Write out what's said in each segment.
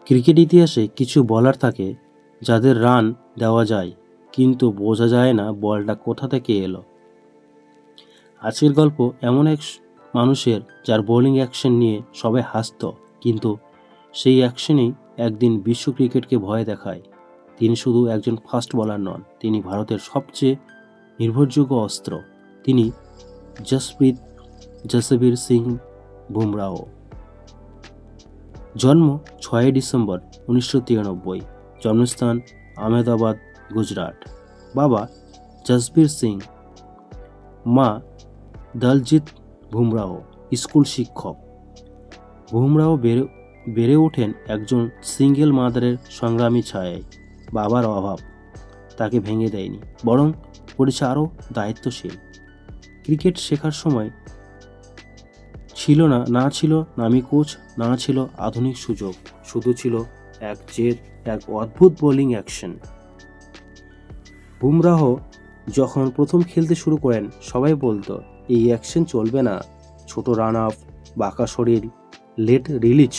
Cricket ইতিহাসে কিছু bowler থাকে যাদের রান দেওয়া যায় কিন্তু বোঝা যায় না বলটা কোথা থেকে এলো। আজকের গল্প এমন এক মানুষের যার বোলিং অ্যাকশন নিয়ে সবাই হাসত, কিন্তু সেই অ্যাকশনেই একদিন বিশ্ব ক্রিকেটকে ভয় দেখায়। তিনি শুধু একজন ফাস্ট বোলার নন, তিনি ভারতের সবচেয়ে নির্ভরযোগ্য অস্ত্র। তিনি জসপ্রীত সিং বুমরাহ। জন্ম 6 ডিসেম্বর 1993, জন্মস্থান আহমেদাবাদ, গুজরাট। বাবা জসবীর সিং, মা দলজিৎ বুমরাহ, স্কুল শিক্ষক। বুমরাহ বেড়ে ওঠেন একজন সিঙ্গেল মাদারের সংগ্রামী ছায়ায়। বাবার অভাব তাকে ভেঙে দেয়নি, বরং করেছে আরও দায়িত্বশীল। ক্রিকেট শেখার সময় ছিল না ছিল নামী কোচ, না ছিল আধুনিক সুযোগ, শুধু ছিল এক জেদ, এক অদ্ভুত বোলিং অ্যাকশন। বুমরাহ যখন প্রথম খেলতে শুরু করেন সবাই বলতো এই অ্যাকশন চলবে না, ছোট রান আপ, বাঁকা শরীর, লেট রিলিজ।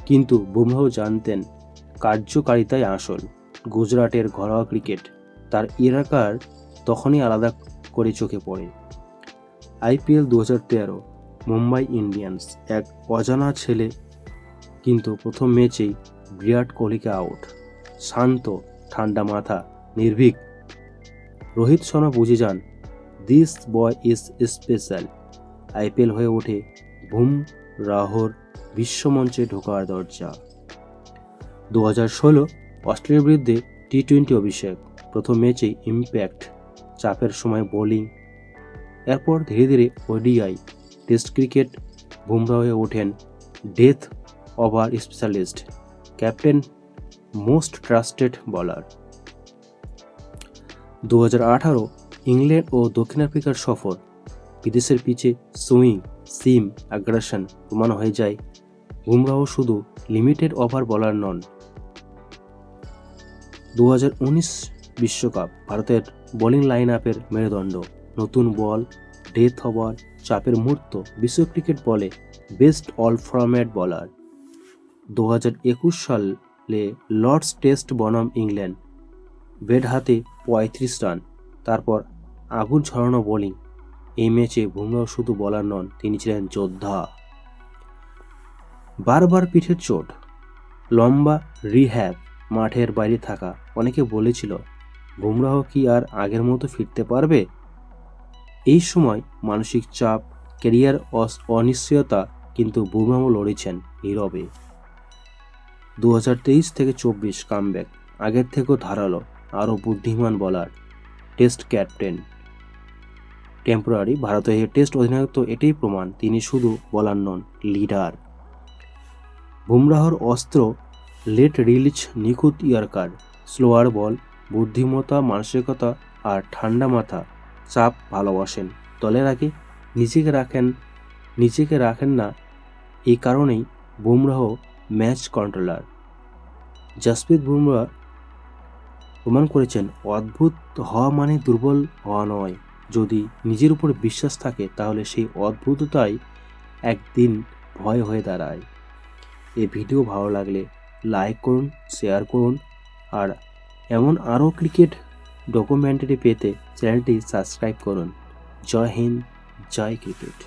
কিন্তু বুমরাহ জানতেন কার্যকারিতাই আসল। গুজরাটের ঘরোয়া ক্রিকেট তার এলাকার তখনই আলাদা করে চোখে পড়ে। IPL 2013, Mumbai Indians. এক অজানা ছেলে, কিন্তু প্রথম ম্যাচেই বিরাট কোহলিকে আউট। শান্ত, ঠান্ডা মাথা, নির্ভীক। রোহিত শর্মা বুঝে যান this boy is special. IPL হয়ে ওঠে বুমরাহর বিশ্বমঞ্চে ঢোকার দরজা। 2016 অস্ট্রেলিয়ার বিরুদ্ধে T20 অভিষেক। প্রথম ম্যাচেই ইম্প্যাক্ট, চাপের সময় বোলিং। এরপর ধীরে ধীরে ODI, টেস্ট ক্রিকেট। বুমরাহ হয়ে ওঠেন death over specialist, captain, most trusted bowler. 2018 England ও দক্ষিণ আফ্রিকার সফর। বিদেশের পিচে সুইং, সিম, আগ্রাসন প্রমাণ হয়ে যায় বুমরাহ শুধু লিমিটেড ওভার বোলার নন। 2019 বিশ্বকাপ, ভারতের বোলিং লাইন আপের মেরুদণ্ড। নতুন বল, ডেথ ওভার, চাপের মুহূর্ত। বিশ্ব ক্রিকেট বলে বেস্ট অল ফরম্যাট বোলার। 2021 সালে লর্ডস টেস্ট বনাম ইংল্যান্ড, ব্যাট হাতে 35 রান, তারপর আগুন ঝরানো বোলিং। এই ম্যাচে বুমরাহ শুধু বোলার নন, তিনি ছিলেন যোদ্ধা। বারবার পিঠের চোট, লম্বা রিহ্যাব, মাঠের বাইরে থাকা। অনেকে বলেছিল বুমরাহ কি আর আগের মতো ফিরতে পারবে। এই সময় মানসিক চাপ, ক্যারিয়ার অনিশ্চয়তা, কিন্তু বুমরাহ লড়েছেন নীরবে। 2023 থেকে 24 কামব্যাক, আগের থেকেও ধারালো, আরও বুদ্ধিমান বোলার, টেস্ট ক্যাপ্টেন। টেম্পোরারি ভারতের টেস্ট অধিনায়কত্ব এটাই প্রমাণ তিনি শুধু বোলার নন, লিডার। বুমরাহর অস্ত্র লেট রিলিজ, নিখুঁত ইয়র্কার, স্লোয়ার বল, বুদ্ধিমত্তা, মানসিকতা আর ঠান্ডা মাথা। চাপ ভালোবাসেন, দলের আগে নিজেকে রাখেন না। এই কারণেই বুমরাহ ম্যাচ কন্ট্রোলার। জসপ্রীত বুমরাহ প্রমাণ করেছেন অদ্ভুত হওয়া মানে দুর্বল হওয়া নয়। যদি নিজের উপর বিশ্বাস থাকে তাহলে সেই অদ্ভুততাই একদিন ভয় হয়ে দাঁড়ায়। এই ভিডিও ভালো লাগলে লাইক করুন, শেয়ার করুন, আর এমন আরও ক্রিকেট ডকুমেন্টারি পেতে চ্যানেলটি সাবস্ক্রাইব করুন। জয় হিন্দ, জয় ক্রিকেট।